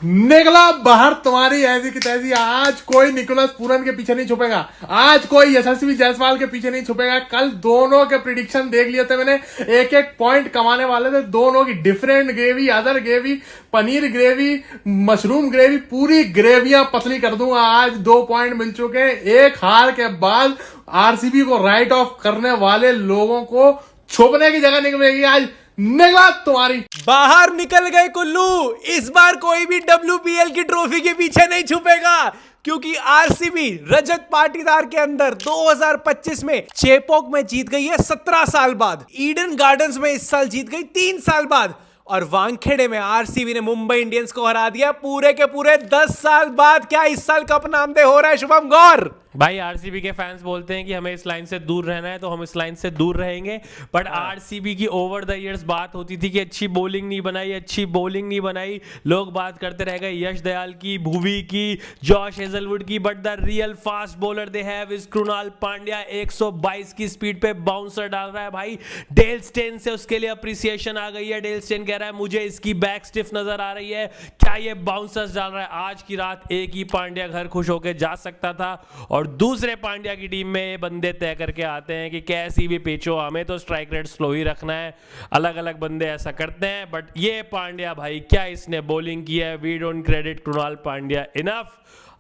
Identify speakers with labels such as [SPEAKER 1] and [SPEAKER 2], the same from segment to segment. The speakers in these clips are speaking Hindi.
[SPEAKER 1] निकला बाहर तुम्हारी ऐसी की तैसी। आज कोई निकोलस पूरन के पीछे नहीं छुपेगा, आज कोई यशस्वी जायसवाल के पीछे नहीं छुपेगा। कल दोनों के प्रिडिक्शन देख लिए थे मैंने, एक एक पॉइंट कमाने वाले थे दोनों की। Different gravy, other gravy, paneer gravy, mushroom gravy, पूरी ग्रेवियां पतली कर दूंगा। आज 2 पॉइंट मिल चुके हैं। एक हार के बाद आरसीबी को राइट ऑफ करने वाले लोगों को छुपने की जगह नहीं मिलेगी। आज निकला तुम्हारी।
[SPEAKER 2] बाहर निकल गए कुल्लू। इस बार कोई भी WPL की ट्रॉफी के पीछे नहीं छुपेगा, क्योंकि आरसीबी रजत पाटीदार के अंदर 2025 में चेपॉक में जीत गई है 17 साल बाद, ईडन गार्डन्स में इस साल जीत गई 3 साल बाद, और वानखेड़े में आरसीबी ने मुंबई इंडियंस को हरा दिया पूरे के पूरे 10 साल बाद। क्या इस साल कप नामदे हो रहा है शुभम गौर?
[SPEAKER 3] भाई आरसीबी के फैंस बोलते हैं कि हमें इस लाइन से दूर रहना है, तो हम इस लाइन से दूर रहेंगे। बट आरसीबी की ओवर द इयर्स बात होती थी कि अच्छी बॉलिंग नहीं बनाई, अच्छी बॉलिंग नहीं बनाई। लोग बात करते रह गए यश दयाल की, भुवी की, जॉश हेजलवुड की, but the real fast bowler they have is Krunal Pandya. 122 की स्पीड पे बाउंसर डाल रहा है भाई। डेल स्टेन से उसके लिए अप्रिसिएशन आ गई है। डेल स्टेन कह रहा है मुझे इसकी बैक स्टिफ नजर आ रही है, क्या ये बाउंसर्स डाल रहा है। आज की रात एक ही पांड्या घर खुश होकर जा सकता था, और दूसरे पांड्या की टीम में ये बंदे तय करके आते हैं कि कैसी भी पिच हो हमें तो स्ट्राइक रेट स्लो ही रखना है। अलग अलग बंदे ऐसा करते हैं, बट ये पांड्या भाई क्या इसने बॉलिंग की है। We don't credit Krunal Pandya enough.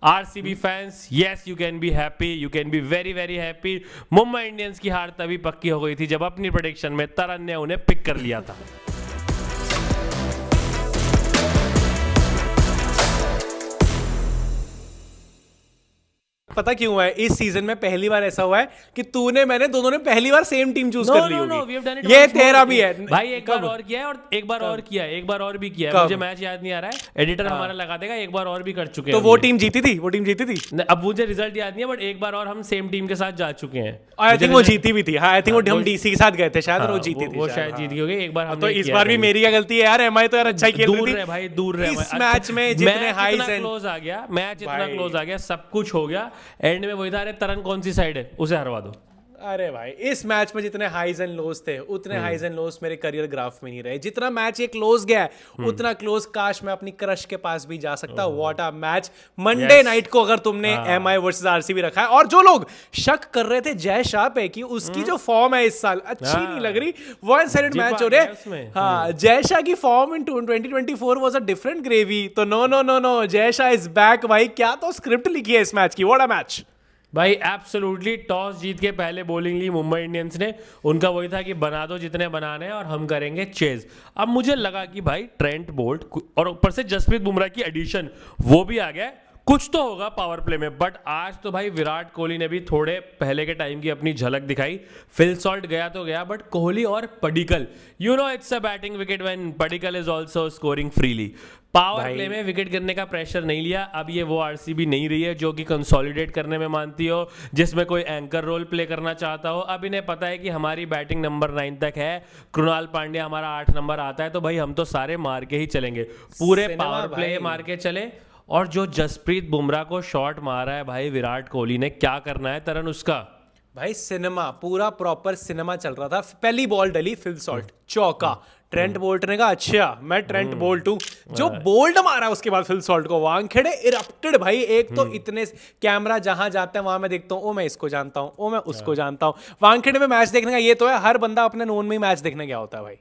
[SPEAKER 3] RCB fans, yes you can be happy, you can be very very happy. Mumbai Indians की हार तभी पक्की हो गई थी जब अपनी प्रेडिक्शन में तरन ने उन्हें पिक कर लिया था।
[SPEAKER 2] पता क्यों हुआ है? इस सीजन में पहली बार ऐसा हुआ है कि मैंने दोनों ने पहली बार सेम टीम चूज कर ली होगी। ये तेरा भी है
[SPEAKER 3] भाई। एक बार और किया है, और एक बार और किया है, एक बार और भी किया है। मुझे मैच याद नहीं आ रहा है, एडिटर हमारा लगा देगा। एक बार और भी कर चुके हैं।
[SPEAKER 2] तो वो टीम जीती थी, वो टीम जीती थी।
[SPEAKER 3] अब मुझे रिजल्ट याद नहीं है, बट एक बार और हम सेम टीम के साथ जा चुके हैं।
[SPEAKER 2] आई थिंक वो जीती भी थी। हाँ, आई थिंक हम डीसी के साथ गए थे शायद, और वो जीती थी।
[SPEAKER 3] वो शायद जीत गई होगी एक बार।
[SPEAKER 2] तो इस बार भी मेरी क्या गलती है यार? एमआई तो यार अच्छा ही खेल रही थी।
[SPEAKER 3] दूर रहे भाई, दूर रहे।
[SPEAKER 2] इस मैच में जितने हाईज एंड
[SPEAKER 3] क्लोज आ गया, मैच इतना क्लोज आ गया, सब कुछ हो गया, एंड में वही था, अरे तरन कौन सी साइड है, उसे हरवा दो।
[SPEAKER 2] अरे भाई, इस मैच में जितने हाईज एंड लोज थे उतने हाईज एंड लोज मेरे करियर ग्राफ में नहीं रहे। जितना मैच ये क्लोज गया है उतना क्लोज काश मैं अपनी क्रश के पास भी जा सकता। What a match. Monday night को अगर तुमने एमआई वर्सेस आरसीबी रखा है, और जो लोग शक कर रहे थे जय शाह पे कि उसकी जो फॉर्म है इस साल अच्छी नहीं लग रही, वन साइडेड मैच हो रहे। हाँ, जय शाह की form in 2024 was a different gravy. तो no no no no, Jay Shah is back भाई। क्या तो स्क्रिप्ट लिखी है इस मैच की। व्हाट अ मैच
[SPEAKER 3] भाई। एब्सोल्युटली टॉस जीत के पहले बॉलिंग ली मुंबई इंडियंस ने। उनका वही था कि बना दो जितने बनाने हैं और हम करेंगे चेज। अब मुझे लगा कि भाई ट्रेंट बोल्ट और ऊपर से जसप्रीत बुमराह की एडिशन वो भी आ गया, कुछ तो होगा पावर प्ले में। बट आज तो भाई विराट कोहली ने भी थोड़े पहले के टाइम की अपनी झलक दिखाई। फिल सॉल्ट गया तो गया, बट कोहली और Padikkal, you know it's a batting wicket when Padikkal is also scoring freely. Power play में विकेट गिरने का प्रेशर नहीं लिया। अब ये वो आरसीबी नहीं रही है जो कि कंसोलिडेट करने में मानती हो, जिसमें कोई एंकर रोल प्ले करना चाहता हो। अब इन्हें पता है कि हमारी बैटिंग नंबर 9 तक है, कृणाल पांड्या हमारा 8 नंबर आता है, तो भाई हम तो सारे मार के ही चलेंगे, पूरे पावर प्ले मार के चले। और जो जसप्रीत बुमराह को शॉट मारा है भाई विराट कोहली ने, क्या करना है तरन उसका?
[SPEAKER 2] भाई सिनेमा, पूरा प्रॉपर सिनेमा चल रहा था। पहली बॉल डली, फिल सॉल्ट चौका। ट्रेंट बोल्ट ने कहा अच्छा मैं ट्रेंट बोल्ट हूं। जो बोल्ड मारा उसके बाद फिल सॉल्ट को, वानखेड़े इरप्टेड भाई। एक तो इतने कैमरा जहां जाते हैं वहां मैं देखता हूं, ओ मैं इसको जानता हूं, ओ मैं उसको जानता हूं। वानखेड़े में मैच देखने का ये तो है, हर बंदा अपने नोन में ही मैच देखने गया होता है भाई।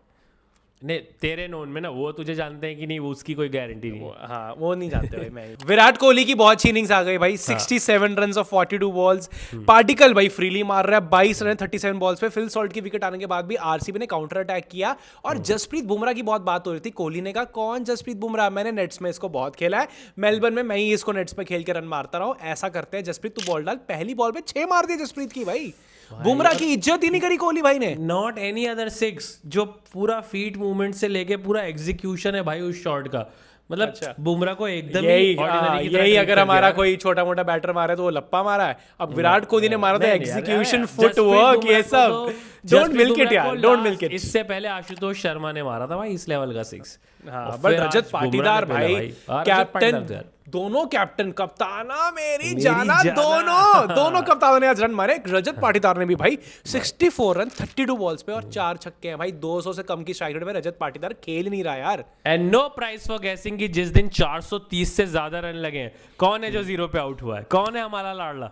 [SPEAKER 3] नहीं, तेरे नोन में ना, वो तुझे जानते हैं कि नहीं, वो उसकी कोई गारंटी नहीं।
[SPEAKER 2] हाँ, वो नहीं जानते भाई। मैं विराट कोहली की बहुत अच्छी इनिंग्स आ गई भाई। 67 रन ऑफ 42 बॉल्स। पार्टिकल भाई फ्रीली मार रहा है 22 रन 37 बॉल्स पे। फिल सॉल्ट की विकेट आने के बाद भी आरसीबी ने काउंटर अटैक किया। और जसप्रीत बुमराह की बहुत बात हो रही थी। कोहली ने कहा कौन जसप्रीत बुमराह, मैंने नेट्स में इसको बहुत खेला है, मेलबर्न में मैं ही इसको नेट्स पे खेल के रन मारता रहा हूँ। ऐसा करते हैं जसप्रीत, तू बॉल डाल। पहली बॉल पे 6 मार दिए जसप्रीत की भाई। बुमराह की इज्जत ही नहीं करी कोहली भाई ने।
[SPEAKER 3] नॉट एनी अदर 6, जो पूरा फीट मूवमेंट से लेके पूरा एग्जीक्यूशन है भाई उस शॉट का। मतलब बुमराह को एकदम
[SPEAKER 2] यही अगर हमारा कोई छोटा मोटा बैटर मारे तो वो लप्पा मारा है। अब विराट कोहली ने मारा था एग्जीक्यूशन, फुटवर्क, ये सब। डोंट मिल्क इट यार, डोंट मिल्क इट।
[SPEAKER 3] इससे पहले आशुतोष शर्मा ने मारा था भाई इस लेवल का 6।
[SPEAKER 2] हाँ, बट रजत पाटीदार भाई कैप्टन दोनों कैप्टन, कप्ताना मेरी जाना, दोनों कप्तानों ने आज रन मारे। रजत पाटीदार ने भी भाई 64 रन 32 बॉल्स पे और 4 छक्के हैं भाई। 200 से कम की स्ट्राइक रेट में रजत पाटीदार खेल नहीं रहा यार।
[SPEAKER 3] एंड नो प्राइस फॉर गेसिंग कि जिस दिन 430 से ज्यादा रन लगे हैं, कौन है जो 0 पे आउट हुआ है? कौन है हमारा लाडला?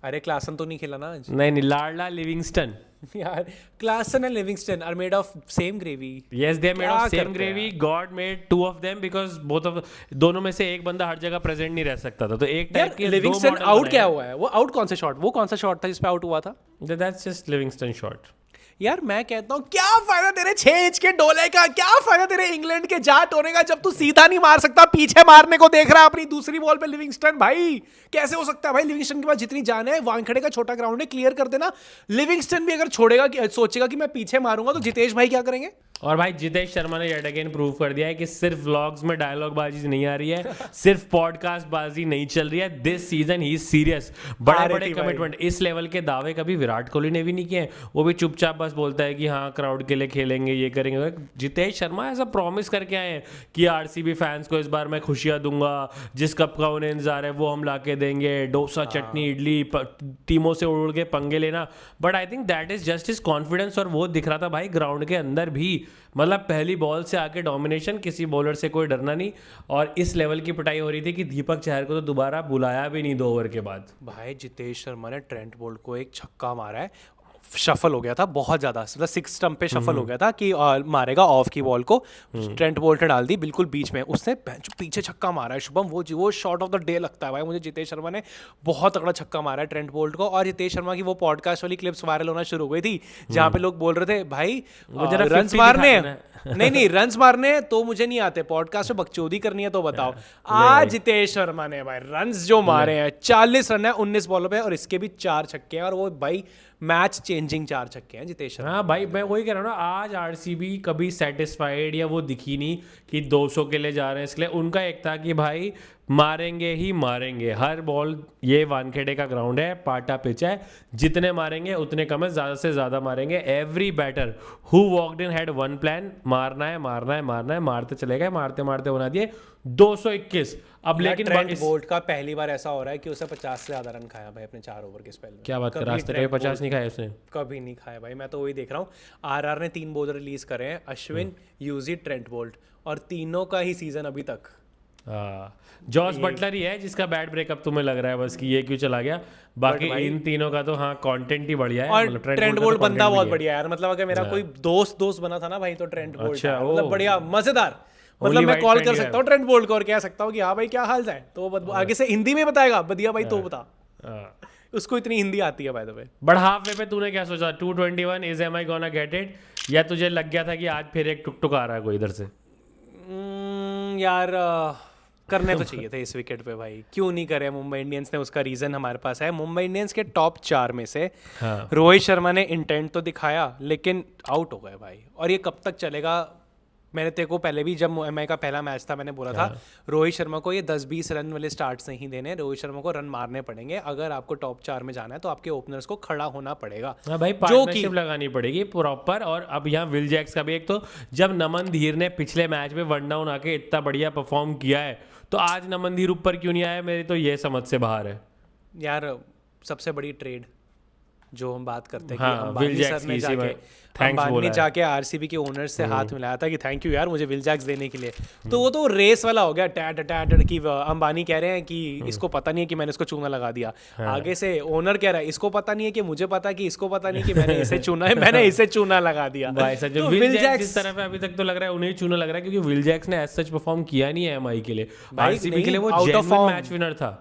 [SPEAKER 2] अरे क्लासन तो नहीं खेला ना आज।
[SPEAKER 3] नहीं, लाडला लिविंगस्टन।
[SPEAKER 2] यार Klaasen and Livingstone are made of same gravy.
[SPEAKER 3] Yes, they are made
[SPEAKER 2] क्या
[SPEAKER 3] of same
[SPEAKER 2] करते
[SPEAKER 3] gravy. God made two of them because दोनों में से एक बंदा हर जगह प्रेजेंट नहीं रह सकता था, तो एक टाइप के
[SPEAKER 2] लिविंगस्टन आउट क्या हुआ है? वो आउट कौन से शॉट, वो कौन सा शॉट था जिस पे आउट हुआ था?
[SPEAKER 3] That's just Livingston shot.
[SPEAKER 2] यार मैं कहता हूँ क्या फायदा तेरे 6 इंच के डोले का, क्या फायदा तेरे इंग्लैंड के जाट होने का जब तू सीधा नहीं मार सकता, पीछे मारने को देख रहा है अपनी दूसरी बॉल पे लिविंगस्टन। भाई कैसे हो सकता है भाई? लिविंगस्टन के पास जितनी जान है, वानखेड़े का छोटा ग्राउंड है, क्लियर कर देना। लिविंगस्टन भी अगर छोड़ेगा, सोचेगा कि मैं पीछे मारूंगा, तो जितेश भाई क्या करेंगे?
[SPEAKER 3] और भाई जितेश शर्मा ने येट अगेन प्रूव कर दिया है कि सिर्फ व्लॉग्स में डायलॉग बाजी नहीं आ रही है, सिर्फ पॉडकास्ट बाजी नहीं चल रही है। दिस सीजन ही सीरियस, बड़े बड़े कमिटमेंट, इस लेवल के दावे कभी विराट कोहली ने भी नहीं किए। वो भी चुपचाप बस बोलता है कि हाँ क्राउड के लिए खेलेंगे, ये करेंगे। जितेश शर्मा ऐसा प्रॉमिस करके आए हैं कि आरसीबी फैंस को इस बार मैं खुशियां दूंगा, जिस कप का उन्हें इंतजार है वो हम ला के देंगे, डोसा चटनी इडली, टीमों से उड़ के पंगे लेना। But I think that is just his confidence, और वो दिख रहा था भाई ग्राउंड के अंदर भी। मतलब पहली बॉल से आके डोमिनेशन, किसी बॉलर से कोई डरना नहीं, और इस लेवल की पिटाई हो रही थी कि दीपक चहर को तो दोबारा बुलाया भी नहीं 2 ओवर के बाद।
[SPEAKER 2] भाई जितेश शर्मा ने ट्रेंट बोल्ट को एक छक्का मारा है, शफल हो गया था बहुत ज्यादा, मतलब 6 स्टंप पे शफल हो गया था कि मारेगा ऑफ की बॉल को, ट्रेंट बोल्ट ने डाल दी बिल्कुल बीच में, उसने पीछे छक्का मारा है शुभम। वो शॉट ऑफ द डे लगता है भाई मुझे। जितेश शर्मा ने बहुत तगड़ा छक्का मारा है ट्रेंट बोल्ट को। और जितेश शर्मा की वो पॉडकास्ट वाली क्लिप्स वायरल होना शुरू हो गई थी जहां पे लोग बोल रहे थे भाई रन्स मारने नहीं रन्स मारने तो मुझे नहीं आते, पॉडकास्ट में बकचोदी करनी है तो बताओ। आज जितेश शर्मा ने भाई रन्स जो मारे हैं, 40 रन है 19 बॉलों पे, और इसके भी 4 छक्के हैं, और वो भाई मैच चेंजिंग 4 छक्के हैं जितेश शर्मा।
[SPEAKER 3] हाँ भाई, मैं वही कह रहा हूँ ना, आज आरसीबी कभी सेटिस्फाइड या वो दिखी नहीं कि 200 के लिए जा रहे हैं। इसलिए उनका एक था कि भाई मारेंगे ही मारेंगे हर बॉल। ये वानखेड़े का ग्राउंड है, पाटा पिच है, जितने मारेंगे उतने कम है, ज़्यादा से ज़्यादा मारेंगे। Every batter who walked in had one plan, मारना है मारना है मारना है, मारते चले गए, मारते मारते बना दिए 221। अब लेकिन
[SPEAKER 2] ट्रेंट बोल्ट का पहली बार ऐसा हो रहा है कि उसने 50 से ज्यादा रन खाया भाई अपने 4 ओवर के स्पेल में।
[SPEAKER 3] क्या बात कर रहा है? 50 नहीं खाया उसने?
[SPEAKER 2] कभी नहीं खाया भाई, मैं तो वही देख रहा हूँ। आरआर ने 3 बॉलर रिलीज करे हैं, अश्विन, यूजी, ट्रेंट बोल्ट, और तीनों का ही सीजन अभी तक।
[SPEAKER 3] जॉस बटलर ही है जिसका बैड ब्रेकअप तुम्हें लग रहा है बस कि ये क्यों चला गया, बाकी इन तीनों का तो हाँ कंटेंट ही बढ़िया है।
[SPEAKER 2] और
[SPEAKER 3] मतलब
[SPEAKER 2] ट्रेंट बोल्ट बंदा बहुत बढ़िया है यार, मतलब अगर मेरा कोई दोस्त बना था ना भाई तो ट्रेंट बोल्ट, मतलब बढ़िया मजेदार। मतलब मैं कॉल कर सकता हूँ ट्रेंट बोल्ट को और कह सकता हूँ कि हाँ भाई क्या हाल है, तो आगे से हिंदी में बताएगा बढ़िया भाई, तो बता। उसको इतनी हिंदी आती है by the way.
[SPEAKER 3] But half way पे तूने क्या सोचा? 221 is am I gonna get it, या तुझे लग गया था कि आज फिर एक टुक आ रहा है कोई इधर से?
[SPEAKER 2] यार करने तो चाहिए थे इस विकेट पे भाई, क्यों नहीं करे मुंबई इंडियंस ने? उसका रीजन हमारे पास है। मुंबई इंडियंस के टॉप 4 में से रोहित शर्मा ने इंटेंट तो दिखाया लेकिन आउट हो गए भाई। और ये कब तक चलेगा? मैंने तेरे को पहले भी जब एमआई का पहला मैच था मैंने बोला था रोहित शर्मा को ये 10-20 रन वाले स्टार्ट्स नहीं देने, रोहित शर्मा को रन मारने पड़ेंगे। अगर आपको टॉप 4 में जाना है तो आपके ओपनर्स को खड़ा होना पड़ेगा।
[SPEAKER 3] हाँ भाई, पार्टनरशिप लगानी पड़ेगी प्रॉपर। और अब यहाँ विल जैक्स का भी एक, तो जब नमन धीर ने पिछले मैच में 1 डाउन आके इतना बढ़िया परफॉर्म किया है, तो आज नमन धीर ऊपर क्यों नहीं आया? मेरी तो ये समझ से बाहर है
[SPEAKER 2] यार। सबसे बड़ी ट्रेड जो हम बात करते हैं
[SPEAKER 3] हाँ,
[SPEAKER 2] कि अंबानी ने जाके आरसीबी के ओनर्स से हाथ मिलाया था कि थैंक यू यार मुझे विल जैक्स देने के लिए, तो वो तो रेस वाला हो गया टैट कि अंबानी कह रहे हैं कि इसको पता नहीं है कि मैंने इसको चूना लगा दिया। आगे से ओनर कह रहा है इसको पता नहीं है कि मुझे पता है कि इसको पता नहीं कि मैंने इसे चुना है, मैंने इसे चूना लगा दिया।
[SPEAKER 3] भाई सच में विल जैक्स जिस तरह पे अभी तक तो लग रहा है उन्हें चूना लग रहा है, क्योंकि विल जैक्स ने एज सच परफॉर्म किया नहीं है एमआई के लिए। आरसीबी के लिए वो जेन्युइन मैच विनर था।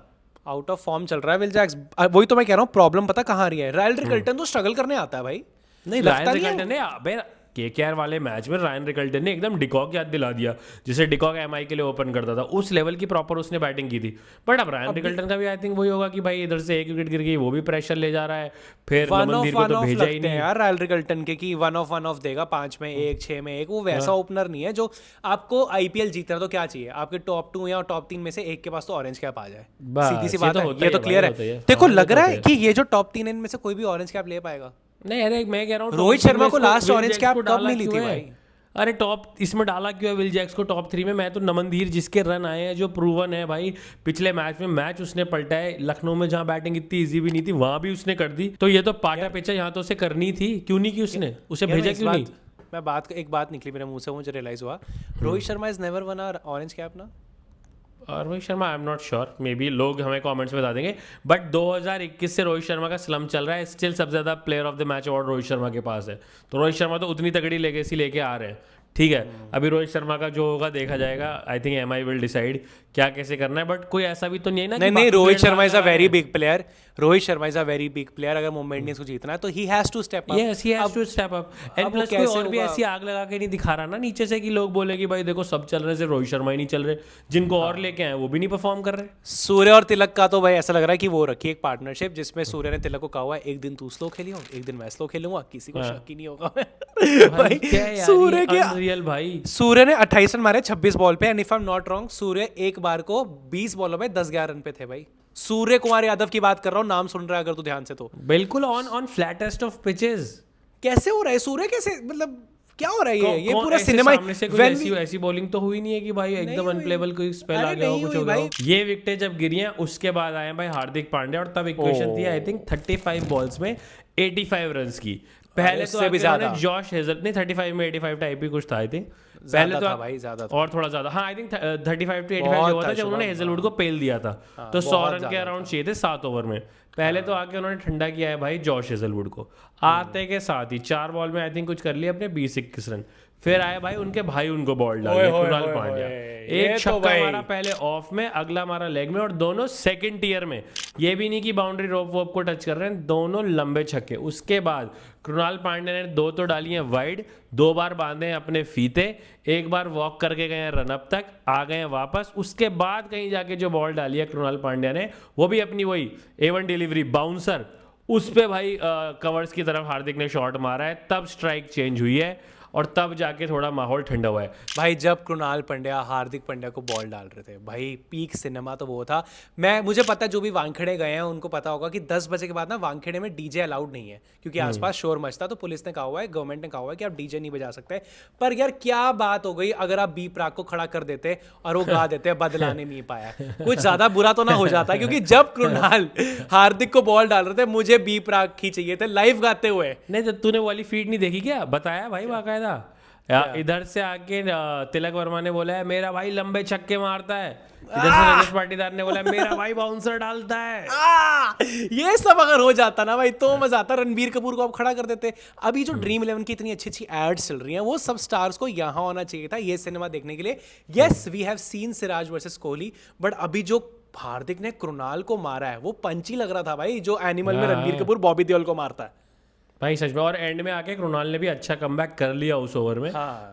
[SPEAKER 2] आउट ऑफ फॉर्म चल रहा है विल जैक्स। वही तो मैं कह रहा हूँ, प्रॉब्लम पता कहाँ आ रही है? रायल रिकल्टन तो स्ट्रगल करने आता है भाई।
[SPEAKER 3] नहीं, रायन रिकल्टन ने केकेआर वाले मैच में रायन रिकल्टन ने एकदम डिकॉक याद दिला दिया, जिसे डिकॉक एमआई के लिए ओपन करता था। उस लेवल की प्रॉपर उसने बैटिंग की थी। बट अब रायन रिकल्टन का भी आई थिंक वही होगा कि भाई इधर से 1 विकेट गिर गई, वो भी प्रेशर ले जा रहा है, फिर नमन धीर को तो भेजा ही नहीं
[SPEAKER 2] यार रायल रिकल्टन के कि 1 ऑफ देगा, 5 में 1, 6 में 1। वो वैसा ओपनर नहीं है जो आपको आईपीएल जीतना तो क्या चाहिए, आपके टॉप 2 या टॉप 3 में से एक के पास तो ऑरेंज कैप आ जाए, सीधी सी बात है। ये तो क्लियर है। देखो लग रहा है कि ये जो टॉप 3 इनमें से कोई भी ऑरेंज कैप ले पाएगा।
[SPEAKER 3] नहीं, अरे मैं कह रहा हूँ
[SPEAKER 2] रोहित शर्मा को लास्ट ऑरेंज कैप कब मिली थी भाई?
[SPEAKER 3] अरे टॉप इसमें डाला क्यों है विल जैक्स को टॉप 3 में? मैं तो नमनधीर जिसके रन आए हैं, जो प्रूवन है भाई, पिछले मैच में मैच उसने पलटा है। लखनऊ में जहां बैटिंग इतनी इजी भी नहीं थी वहां भी उसने कर दी, तो ये तो पाटा पिचा यहाँ तो उसे करनी थी, क्यों नहीं की उसने? उसे
[SPEAKER 2] यार,
[SPEAKER 3] भेजा क्यों नहीं?
[SPEAKER 2] एक बात निकली मेरे मुंह से, मुझे रियलाइज हुआ, Rohit Sharma is never won orange cap ना।
[SPEAKER 3] और रोहित शर्मा आई am not sure, may be लोग हमें कमेंट्स में बता देंगे, बट 2021 से रोहित शर्मा का स्लम चल रहा है, स्टिल सबसे ज्यादा player of the match award Rohit Sharma के पास है। तो रोहित शर्मा तो उतनी तगड़ी लेगेसी लेके आ रहे हैं, ठीक है। अभी रोहित शर्मा का जो होगा देखा जाएगा, I think MI will decide क्या कैसे करना है, बट कोई ऐसा भी तो नहीं है ना।
[SPEAKER 2] नहीं, Rohit Sharma is a very big player, Rohit Sharma is a very big player. अगर मुंबई इंडियंस को जीतना है तो he has to step up.
[SPEAKER 3] Yes, he has to step up. And plus कोई और भी ऐसी आग लगा के नहीं दिखा रहा ना नीचे से कि लोग बोले कि भाई देखो सब चल रहे, सिर्फ रोहित शर्मा ही नहीं चल रहे, जिनको और लेके आए वो भी नहीं परफॉर्म कर रहे।
[SPEAKER 2] सूर्य और तिलक का तो भाई ऐसा लग रहा है कि वो रखी एक पार्टनरशिप, जिसमें सूर्य ने तिलक को कहा हुआ है एक दिन तू स्लो खेलियो, एक दिन मैं स्लो खेलूंगा, किसी को शक ही नहीं होगा। भाई
[SPEAKER 3] क्या है यार,
[SPEAKER 2] सूर्य के
[SPEAKER 3] अनरियल भाई।
[SPEAKER 2] सूर्य ने 28 रन मारे 26 बॉल पे, and if I am not wrong Surya एक बार को 20 बॉलों में 10-11 रन पे थे भाई। सूर्य कुमार यादव की बात कर रहा हूँ, नाम सुन रहा है अगर तू ध्यान से तो।
[SPEAKER 3] बिल्कुल ऑन फ्लैटेस्ट ऑफ पिचेस।
[SPEAKER 2] कैसे हो रहा है सूर्य, कैसे मतलब क्या हो रहा है ये पूरा
[SPEAKER 3] ऐसे
[SPEAKER 2] सिनेमा
[SPEAKER 3] सामने से कोई ऐसी बॉलिंग तो हुई नहीं है कि भाई एकदम अनप्लेबल कोई स्पेल आ गया हो, कुछ हो गया हो। ये विकेटें जब गिरी हैं उसके बाद आए भाई हार्दिक पांड्या, और तब इक्वेशन थी आई थिंक 35 बॉल्स में 85 रन की। पहले तो भी ज्यादा जॉश हेजल नहीं, 35 में 85 टाइप ही कुछ था आई थिंक, पहले तो भाई ज्यादा और थोड़ा ज्यादा, हाँ आई थिंक 35 to 85 जो हुआ था जब उन्होंने हेजलवुड को पेल दिया था, तो 100 रन के अराउंड चाहिए थे 7 ओवर में। पहले तो आके उन्होंने ठंडा किया है भाई जॉश हेजलवुड को, आते के साथ ही 4 बॉल में आई थिंक कुछ कर लिया अपने 20-21 रन। फिर आए भाई उनके भाई उनको बॉल डाले कृणाल पांड्या, एक छक्का मारा पहले ऑफ में, अगला मारा लेग में, और दोनों सेकंड टियर में, ये भी नहीं कि बाउंड्री रोप वोप को टच कर रहे हैं, दोनों लंबे छक्के। उसके बाद कृणाल पांड्या ने 2 तो डाली हैं वाइड, 2 बार बांधे हैं अपने फीते, एक बार वॉक करके गए हैं रनअप तक, आ गए हैं वापस। उसके बाद कहीं जाके जो बॉल डाली है कृणाल पांड्या ने, वो भी अपनी वही A1 डिलीवरी बाउंसर, उस पे भाई कवर्स की तरफ हार्दिक ने शॉट मारा है, तब स्ट्राइक चेंज हुई है और तब जाके थोड़ा माहौल ठंडा हुआ है
[SPEAKER 2] भाई। जब कृणाल पंड्या हार्दिक पंड्या को बॉल डाल रहे थे भाई, पीक सिनेमा तो वो था। मुझे पता है जो भी वानखेड़े गए हैं उनको पता होगा कि 10 बजे के बाद ना वानखेड़े में डीजे अलाउड नहीं है, क्योंकि आसपास शोर मचता, तो पुलिस ने कहा हुआ है, गवर्नमेंट ने कहा हुआ है कि आप डीजे नहीं बजा सकते। पर यार क्या बात हो गई अगर आप बी प्राक को खड़ा कर देते और वो गा देते बदला ने नहीं पाया, कुछ ज्यादा बुरा तो ना हो जाता। क्योंकि जब कृणाल हार्दिक को बॉल डाल रहे थे मुझे बी प्राक ही चाहिए थे लाइव गाते हुए।
[SPEAKER 3] नहीं तो तूने वाली फीड नहीं देखी क्या? बताया भाई बाकायदा। इधर से आके तिलक वर्मा ने बोला है मेरा भाई लंबे छक्के मारता है, इधर से रजत पाटीदार ने बोला मेरा भाई बाउंसर डालता है।
[SPEAKER 2] ये सब अगर हो जाता ना भाई तो मजा आता। रणबीर कपूर को आप खड़ा कर देते। अभी जो ड्रीम 11 की इतनी अच्छी अच्छी एड्स चल रही हैं, वो सब स्टार्स को यहाँ होना चाहिए था ये सिनेमा देखने के लिए। Yes we have seen Siraj versus Kohli, but अभी जो हार्दिक ने कृणाल को मारा है वो पंची लग रहा था भाई, जो एनिमल में रणबीर कपूर बॉबी देओल को मारता है
[SPEAKER 3] भाई सच में। और एंड में आके कृणाल ने भी अच्छा कमबैक कर लिया उस ओवर में।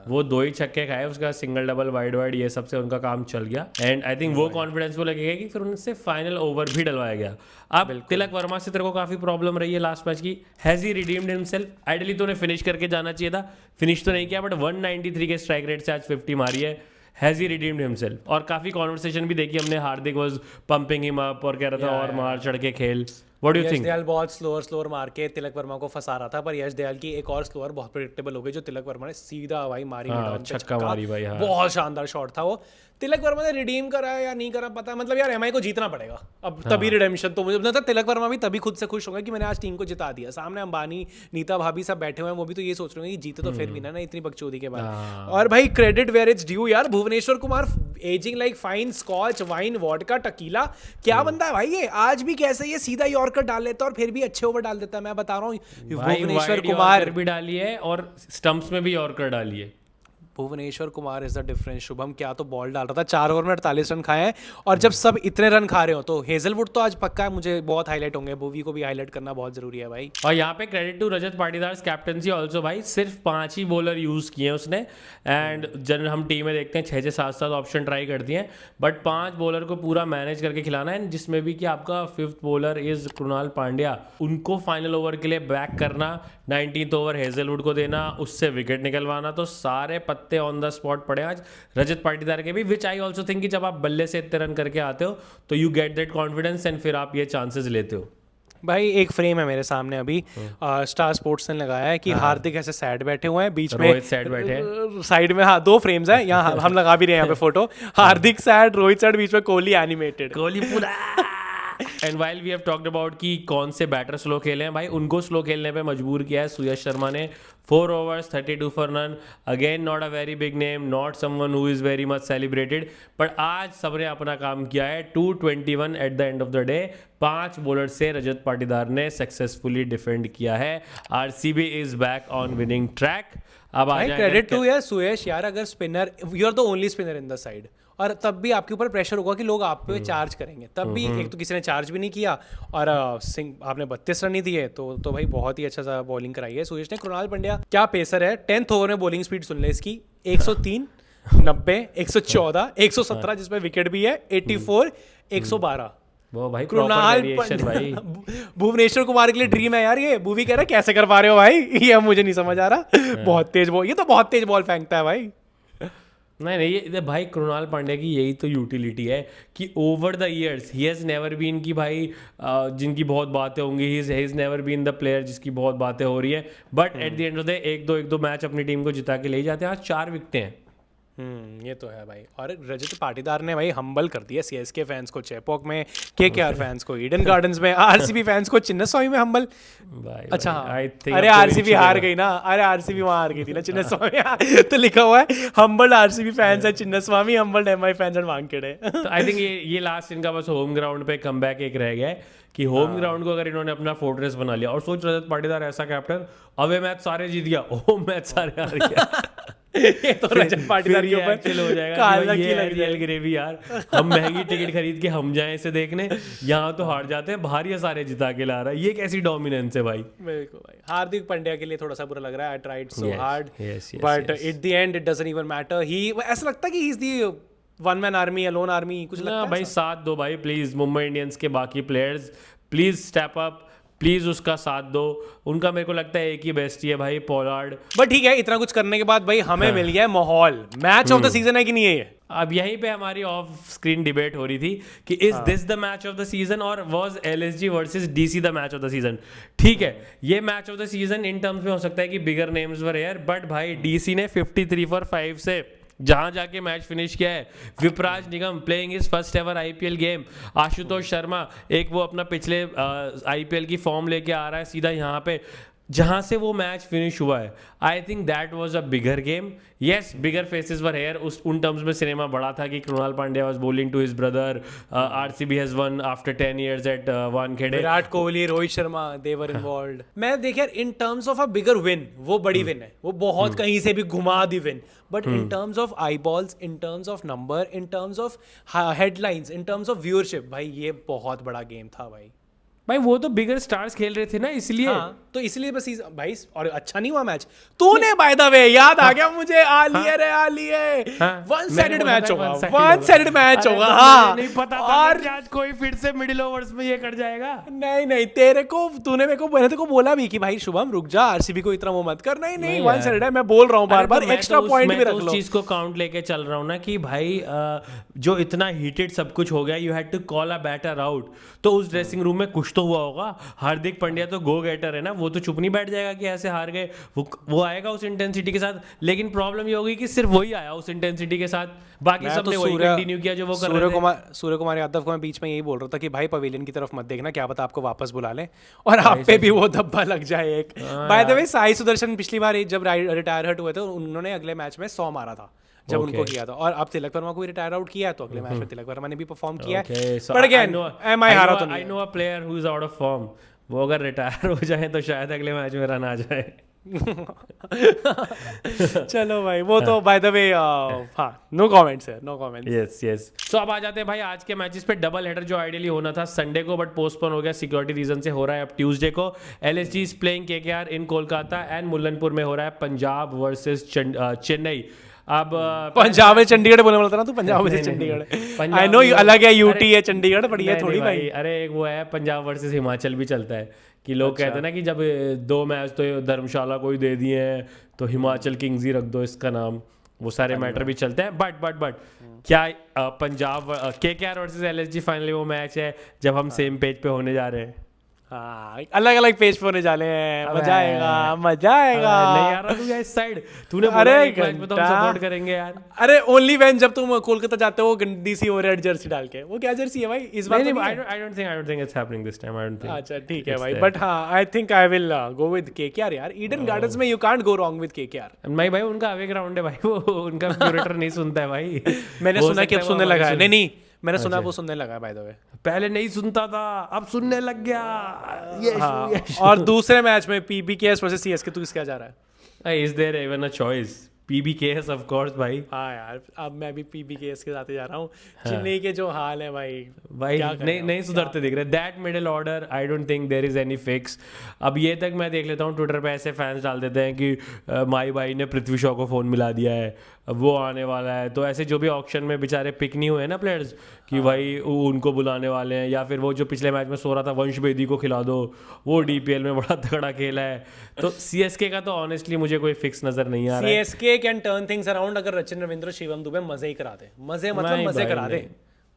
[SPEAKER 3] वो 2 ही छक्के खाए, उसका सिंगल डबल वाइड वाइड ये सबसे उनका काम चल गया, एंड आई थिंक वो कॉन्फिडेंस वो लगेगा कि फिर उनसे फाइनल ओवर भी डलवाया गया। अब तिलक वर्मा से तेरे को काफी प्रॉब्लम रही है लास्ट मैच की, has he redeemed himself? Ideally तो उन्हें फिनिश करके जाना चाहिए था, फिनिश तो नहीं किया, बट 193 के स्ट्राइक रेट से आज 50 मारी है। Has he redeemed himself? और काफी कॉन्वर्सेशन भी देखी हमने, हार्दिक वाज पंपिंग हिम अप और कह रहा था और मार चढ़ के खेल। What do you think?
[SPEAKER 2] यश दयाल बहुत स्लोअर मार के तिलक वर्मा को फंसा रहा था, पर यश दयाल की एक और स्लोअर बहुत प्रेडिक्टेबल हो गई, जो तिलक वर्मा ने सीधा भाई मारी,
[SPEAKER 3] छक्का मारी भाई।
[SPEAKER 2] बहुत शानदार शॉट था वो। तिलक वर्मा ने रिडीम करा या नहीं करा पता, मतलब यार एमआई को जीतना पड़ेगा अब, तभी रिडेम्पशन। तो मुझे लगता है तिलक वर्मा भी तभी खुद से खुश होगा कि मैंने आज टीम को जिता दिया। सामने अंबानी नीता भाभी सब बैठे हुए हैं, वो भी तो ये सोच रहे हैं कि जीते तो फिर भी ना इतनी बकचोदी के बाद। और भाई क्रेडिट वेयर इट्स ड्यू यार, Bhuvneshwar Kumar ageing like fine scotch wine vodka tequila, क्या बंदा है भाई ये। आज भी कैसे ये सीधा यॉर्कर डाल लेता और फिर भी अच्छे ओवर डाल देता है। मैं बता रहा हूँ भुवनेश्वर कुमार
[SPEAKER 3] भी डाली है और स्टंप्स में भी यॉर्कर डाली है।
[SPEAKER 2] Bhuvneshwar Kumar is the difference. Shubham क्या तो बॉल डाल रहा था, 4 ओवर में 48 रन खाए हैं, और जब सब इतने रन खा रहे हो तो हेजलवुड तो आज पक्का है, मुझे बहुत हाईलाइट होंगे, भुवी को भी हाईलाइट करना बहुत जरूरी है भाई।
[SPEAKER 3] और यहाँ पे credit to Rajat Patidar captaincy also भाई, सिर्फ 5 ही बॉलर यूज किए उसने, एंड जनरल हम टीम में देखते हैं 6 7 ऑप्शन ट्राई करती हैं, बट 5 बॉलर को पूरा मैनेज करके खिलाना है, जिसमें भी कि आपका 5th bowler is Krunal Pandya, उनको फाइनल ओवर के लिए बैक करना, 19th ओवर हेजलवुड को देना, उससे विकेट निकलवाना, तो सारे पत्ते ऑन द स्पॉट पड़े आज रजत पाटीदार के भी, विच आई ऑल्सो थिंक कि जब आप बल्ले से इतने रन करके आते हो तो you get that confidence and फिर आप ये चांसेस लेते हो।
[SPEAKER 2] भाई एक फ्रेम है मेरे सामने अभी, स्टार स्पोर्ट्स ने लगाया है कि हार्दिक ऐसे सैड बैठे हुए हैं, बीच में
[SPEAKER 3] रोहित सैड बैठे हैं।
[SPEAKER 2] साइड में, हाँ 2 फ्रेम्स हैं यहाँ, हम लगा भी रहे हैं यहाँ पे photo, Hardik sad, Rohit sad, बीच में कोहली एनिमेटेड।
[SPEAKER 3] कोहली पूरा and while we have talked about कि कौन से बैटर स्लो खेले हैं, भाई उनको स्लो खेलने पे मजबूर किया है सुयश शर्मा ने। 4 overs 32 for none, again not a very big name, not someone who is very much celebrated, but आज सबने अपना काम किया है। 221 at the end of the day, 5 bowler से रजत पाटीदार ने सक्सेसफुली डिफेंड किया है। RCB is back on winning track. अब आ
[SPEAKER 2] क्रेडिट टू यार सुयश यार, अगर spinner, you are the only spinner in the side, और तब भी आपके ऊपर प्रेशर होगा कि लोग आप पे चार्ज करेंगे, तब भी एक तो किसी ने चार्ज भी नहीं किया, और सिंह आपने 32 रन ही दिए, तो भाई बहुत ही अच्छा सा बॉलिंग कराई है सुयश ने। कृणाल पंड्या क्या पेसर है, 10th ओवर में बॉलिंग स्पीड सुन ले इसकी, 103, 90, 114, 117 जिसमें विकेट भी है, 84, 112।
[SPEAKER 3] वो भाई
[SPEAKER 2] कृणाल
[SPEAKER 3] भाई
[SPEAKER 2] भुवनेश्वर कुमार के लिए ड्रीम है यार ये। भुवी कह रहा है कैसे कर पा रहे हो भाई, ये अब मुझे नहीं समझ आ रहा, बहुत तेज बॉल, ये तो बहुत तेज बॉल फेंकता है भाई।
[SPEAKER 3] नहीं ये भाई कृणाल पांड्या की यही तो यूटिलिटी है कि over the years he has never been की भाई जिनकी बहुत बातें होंगी, he is never been the player जिसकी बहुत बातें हो रही है, but at the end of the day एक दो मैच अपनी टीम को जिता के ले जाते हैं। आज 4 विकेटें हैं।
[SPEAKER 2] ये तो है भाई। और रजत पाटीदार ने भाई हम्बल कर दिया सीएसके फैंस को चेपॉक में, केकेआर फैंस को ईडन गार्डन्स में, आरसीबी फैंस को चिन्नस्वामी में हम्बल। अच्छा अरे आरसीबी हार गई ना, अरे आरसीबी वहां हार गई थी ना चिन्नस्वामी तो लिखा हुआ है हम्बल आरसीबी फैंस है Chinnaswamy, humble MI fans and Wankhede.
[SPEAKER 3] तो आई थिंक ये लास्ट इनका बस होम ग्राउंड पे कमबैक एक रह गया है कि होम ग्राउंड को अगर इन्होंने अपना फोर्ट्रेस बना लिया, और सोच रजत पाटीदार ऐसा कैप्टन, अवे मैच सारे जीत गया, होम मैच सारे हार गया
[SPEAKER 2] ये तो रजत पाटीदार के ऊपर
[SPEAKER 3] चिल हो जाएगा
[SPEAKER 2] काला
[SPEAKER 3] कि
[SPEAKER 2] की लग
[SPEAKER 3] रियल ग्रेवी यार, हम महंगी टिकट खरीद के हम जाएं इसे देखने, यहाँ तो हार जाते हैं, बाहर ये सारे जिता के ला रहा है, ये कैसी डोमिनेंस है भाई।
[SPEAKER 2] मेरे को भाई हार्दिक पांड्या के लिए थोड़ा सा बुरा लग रहा है, I tried so hard
[SPEAKER 3] yes,
[SPEAKER 2] but at the end it doesn't even matter. He ऐसा लगता है कि he is the one man army, alone army, कुछ लगता है
[SPEAKER 3] भाई साथ दो भाई प्लीज, मुंबई इंडियंस के बाकी players please step up, please उसका साथ दो, उनका मेरे को लगता है एक ही बेस्ट ही है भाई, पोलार्ड।
[SPEAKER 2] बट ठीक है, इतना कुछ करने के बाद भाई हमें मिल गया है माहौल, मैच ऑफ द सीजन है कि नहीं है ये?
[SPEAKER 3] अब यहीं पे हमारी ऑफ स्क्रीन डिबेट हो रही थी कि is this the match of the season और was LSG versus DC the match of the season. ठीक है, ये match of the season in terms में हो सकता है कि bigger names were here, but भाई डीसी ने 53 for 5 से जहां जाके मैच फिनिश किया है, Vipraj Nigam playing his first ever IPL game, Ashutosh Sharma एक वो अपना पिछले आईपीएल की फॉर्म लेके आ रहा है सीधा यहाँ पे, जहां से वो मैच फिनिश हुआ है। I think that was a bigger game. Yes, bigger faces were here, उन टर्म्स में सिनेमा बड़ा था कि Krunal Pandya was bowling to his brother, RCB has won after 10 years at Wankhede,
[SPEAKER 2] Virat Kohli, Rohit Sharma, they were involved. मैं देख यार, in terms of a bigger win, वो बड़ी विन है, वो बहुत कहीं से भी घुमा दी win, but in terms of eyeballs, in terms of number, in terms of headlines, in terms of viewership, भाई ये बहुत बड़ा गेम था भाई।
[SPEAKER 3] भाई वो तो बिगर स्टार्स खेल रहे थे ना, इसलिए
[SPEAKER 2] तो इसलिए बस भाई, और अच्छा नहीं हुआ मैच। तूने बाय द वे याद आ गया मुझे, आ लिए वन साइडेड मैच होगा, वन साइडेड मैच होगा। हाँ,
[SPEAKER 3] नहीं पता था और आज कोई फिर से मिडिल ओवर्स में ये कर जाएगा।
[SPEAKER 2] नहीं तेरे को, तूने मेरे को, मैंने तेरे को बोला भी कि भाई शुभम रुक जा, आरसीबी को इतना वो मत कर। नहीं वन साइडेड है, मैं बोल रहा हूँ बार-बार, एक्स्ट्रा पॉइंट भी रख लो।
[SPEAKER 3] उस चीज को काउंट लेके चल रहा हूँ ना कि भाई जो इतना हीटेड सब कुछ हो गया, you had to call a batter out, तो उस ड्रेसिंग रूम में कुछ तो हुआ होगा। हार्दिक पांड्या तो गो गेटर है ना, वो तो चुप नहीं बैठ जाएगा कि ऐसे हार गए, वो आएगा उस इंटेंसिटी के साथ, लेकिन प्रॉब्लम ये होगी कि सिर्फ वही आया उस इंटेंसिटी के साथ, बाकी सबने वही कंटिन्यू किया जो वो कर रहे थे।
[SPEAKER 2] सूर्य कुमार यादव को मैं बीच में यही बोल रहा था कि भाई पवेलियन की तरफ मत देखना, क्या पता आपको वापस बुला ले और आप पे भी वो धब्बा लग जाए एक। बाय द वे, साई सुदर्शन पिछली बार जब रिटायर हट हुए थे, उन्होंने अगले मैच में 100 मारा था जब उनको किया था, और अब तिलक वर्मा को रिटायर आउट किया है, तो अगले मैच में तिलक वर्मा ने भी परफॉर्म किया है। बट अगेन एमआई हारा तो नहीं।
[SPEAKER 3] I know a player who is out of form, वो अगर रिटायर हो जाए तो शायद अगले मैच में रन आ जाए।
[SPEAKER 2] चलो भाई, वो तो बाय द वे, हाँ, नो कमेंट्स है, नो कमेंट्स।
[SPEAKER 3] यस। तो अब आ जाते हैं भाई आज के मैचेस पे। डबल हेडर जो आइडियली होना था संडे को, बट पोस्टपोन हो गया सिक्योरिटी रीजन से, हो रहा है अब ट्यूसडे को। LSG is playing KKR in Kolkata and Mullanpur में हो रहा है पंजाब वर्सेस चेन्नई। अब
[SPEAKER 2] पंजाब में चंडीगढ़ बोलने वाला था ना तू, पंजाब में चंडीगढ़, आई नो अलग है, यूटी है, चंडीगढ़ बढ़िया थोड़ी भाई।
[SPEAKER 3] अरे एक वो है पंजाब वर्सेस हिमाचल भी चलता है कि लोग कहते हैं ना कि जब 2 मैच तो धर्मशाला को ही दे दिए हैं तो हिमाचल किंग्स ही रख दो इसका नाम, वो सारे मैटर भी चलते हैं। बट क्या Punjab KKR versus LSG finally वो मैच है जब हम सेम पेज पे होने जा रहे हैं?
[SPEAKER 2] हाँ, अलग अलग पेज पे होने जाने हैं, मजा आएगा, मजा आएगा।
[SPEAKER 3] नहीं आ रहा तू इस साइड, तूने
[SPEAKER 2] अरे
[SPEAKER 3] बोला एक मैच में तो हम
[SPEAKER 2] घंटा।
[SPEAKER 3] सपोर्ट करेंगे यार।
[SPEAKER 2] अरे ओनली वैन जब तुम कोलकाता जाते हो गंदी सी और रेड जर्सी डाल के, वो क्या जर्सी है भाई इस बार?
[SPEAKER 3] नहीं
[SPEAKER 2] तो
[SPEAKER 3] नहीं,
[SPEAKER 2] नहीं है?
[SPEAKER 3] I don't think it's happening this time. I don't think.
[SPEAKER 2] अच्छा ठीक है
[SPEAKER 3] it's
[SPEAKER 2] भाई,
[SPEAKER 3] there.
[SPEAKER 2] बट हाँ I think I will go with KKR यार। ईडन गार्डन्स में you can't go wrong with KKR.
[SPEAKER 3] नहीं भाई, उनका अवे ग्राउंड है भाई, वो उनका क्यूरेटर नहीं सुनता है भाई।
[SPEAKER 2] मैंने
[SPEAKER 3] हो
[SPEAKER 2] सुना कि
[SPEAKER 3] सकता
[SPEAKER 2] अब
[SPEAKER 3] है
[SPEAKER 2] सुनने
[SPEAKER 3] वो
[SPEAKER 2] लगा है।
[SPEAKER 3] हमारी
[SPEAKER 2] नहीं नहीं, मैंने सुना वो सुनने लगा है बाय द वे।
[SPEAKER 3] पहले नहीं सुनता था, अब सुनने लग गया। ये
[SPEAKER 2] हाँ, और दूसरे मैच में पीबीकेएस वर्सेस सीएसके, तू किसके जा रहा है?
[SPEAKER 3] Is there even a choice? PBKS of course भाई।
[SPEAKER 2] हाँ यार, अब मैं भी पीबीकेएस के साथ ही जा रहा हूँ। चेन्नई के जो हाल है भाई क्या करें
[SPEAKER 3] नहीं
[SPEAKER 2] अब?
[SPEAKER 3] नहीं सुधरते दिख रहे। That middle order I don't think there is any fix. अब ये तक मैं देख लेता हूँ ट्विटर पे ऐसे फैंस डाल देते हैं कि माई भाई ने पृथ्वी शॉ को फ़ोन मिला दिया है, अब वो आने वाला है। तो ऐसे जो भी ऑक्शन में बेचारे पिक नहीं हुए ना प्लेयर्स कि भाई उनको बुलाने वाले हैं, या फिर वो जो पिछले मैच में सो रहा था वंश बेदी को खिला दो, वो डीपीएल में बड़ा तगड़ा खेला है। तो सीएसके का तो ऑनेस्टली मुझे कोई फिक्स नजर नहीं आ रहा है।
[SPEAKER 2] CSK can turn things around अगर रचिन रविंद्र शिवम दुबे मजे ही करा दे, मजे मतलब
[SPEAKER 3] नहीं
[SPEAKER 2] मजे
[SPEAKER 3] भाई,
[SPEAKER 2] करा दे,
[SPEAKER 3] नहीं।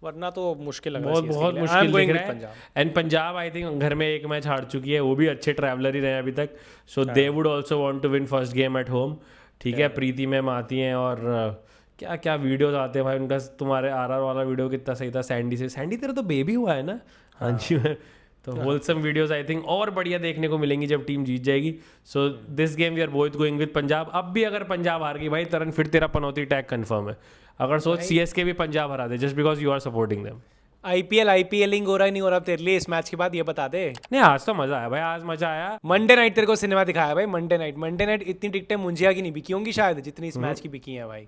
[SPEAKER 2] वरना तो मुश्किल लग रहा
[SPEAKER 3] बहुत
[SPEAKER 2] है
[SPEAKER 3] बहुत
[SPEAKER 2] CSK के लिए।
[SPEAKER 3] मुश्किल
[SPEAKER 2] I'm going
[SPEAKER 3] दिख
[SPEAKER 2] with
[SPEAKER 3] रहा
[SPEAKER 2] पंजाब।
[SPEAKER 3] है। एंड पंजाब आई थिंक घर में एक मैच हार चुकी है, वो भी अच्छे ट्रैवलर ही रहे अभी तक। So they would also want to win first game at home. ठीक है, प्रीति मैम आती हैं और क्या क्या वीडियोस आते हैं भाई उनका। तुम्हारे आरआर वाला वीडियो कितना सही था सैंडी से। सैंडी तेरा तो बेबी हुआ है ना? हाँ जी। तो होलसम वीडियोस आई थिंक और बढ़िया देखने को मिलेंगी जब टीम जीत जाएगी। So this game we are both going with Punjab. अब भी अगर पंजाब हार गई भाई तरन, फिर तेरा पनौती टैग कंफर्म है। अगर सोच सीएसके भी पंजाब हरा दे just because you are supporting them.
[SPEAKER 2] IPLing हो रहा है नहीं हो रहा तेरे लिए इस मैच के बाद, ये बता दे।
[SPEAKER 3] नहीं आज तो मजा आया भाई, आज मजा आया।
[SPEAKER 2] मंडे नाइट तेरे को सिनेमा दिखाया भाई। मंडे नाइट इतनी टिकटें मुंजिया की नहीं बिकी होंगी शायद जितनी इस मैच की बिकी हैं भाई।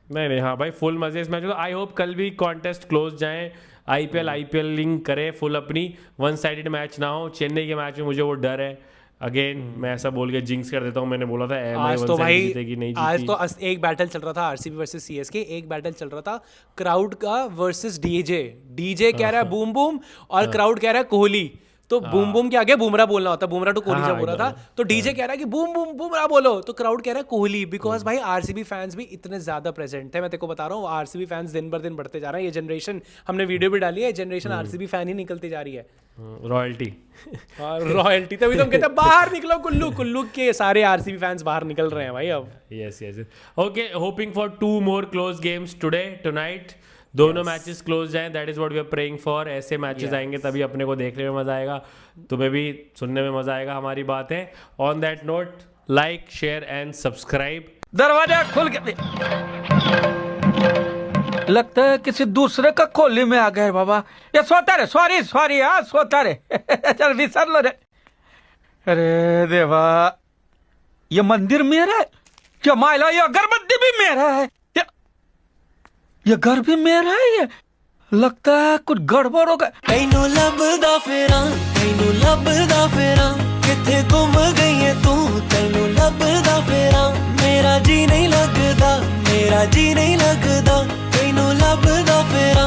[SPEAKER 3] नहीं हाँ भाई, फुल मजे इस मैच में। आई होप कल भी कॉन्टेस्ट क्लोज जाए, आईपीएल लिंक करे फुल अपनी, वन साइडेड मैच ना हो। चेन्नई के मैच में मुझे वो डर है। अगेन मैं ऐसा बोल के जिंक्स कर देता हूँ, मैंने बोला था
[SPEAKER 2] आज तो भाई
[SPEAKER 3] जीतेगी, नहीं
[SPEAKER 2] आज
[SPEAKER 3] जीती।
[SPEAKER 2] तो एक बैटल चल रहा था आरसीबी वर्सेस सीएसके, एक बैटल चल रहा था क्राउड का वर्सेस डीजे कह रहा है बूम बूम और क्राउड कह रहा है कोहली। तो बूम बूम के आगे बुमराह बोलना होता है, बुमराह टू कोहली जब बोल रहा था तो डीजे कह रहा है कि बूम बूम बुमराह बोलो, तो क्राउड कह रहा है कोहली। बिकॉज भाई आरसीबी फैंस भी इतने ज्यादा प्रेजेंट है। मैं तेरे को बता रहा हूँ आरसीबी फैंस दिन भर दिन बढ़ते जा रहे हैं। ये जनरेशन, हमने वीडियो भी डाली है, जनरेशन आरसीबी फैन ही निकलती जा रही है।
[SPEAKER 3] रॉयल्टी
[SPEAKER 2] और रॉयल्टी तभी तो हम कहते हैं बाहर निकलो कुल्लू कुल्लू के सारे आरसीबी फैंस बाहर निकल रहे हैं भाई अब।
[SPEAKER 3] Yes okay, hoping for 2 more close games tonight. दोनों मैचेस क्लोज जाएं, that is what we are praying for. ऐसे मैचेस आएंगे तभी अपने को देखने में मजा आएगा, तुम्हें भी सुनने में मजा आएगा हमारी बातें। On that note, like share and subscribe.
[SPEAKER 4] दरवाजा खुल के लगता है किसी दूसरे का कोली में आ गए बाबा। ये सोता रे, सॉरी हाँ सोता रे। चल विसर लो रे। अरे देवा, ये मंदिर मेरा है क्या? माइला ये अगरबत्ती भी मेरा है, ये घर भी मेरा है। ये लगता है कुछ गड़बड़ हो गया।
[SPEAKER 5] तैनू लभदा फेरा किथे गुम गई है तू, तैनू लभदा फेरा मेरा जी नहीं लगदा, तैनू लभदा फेरा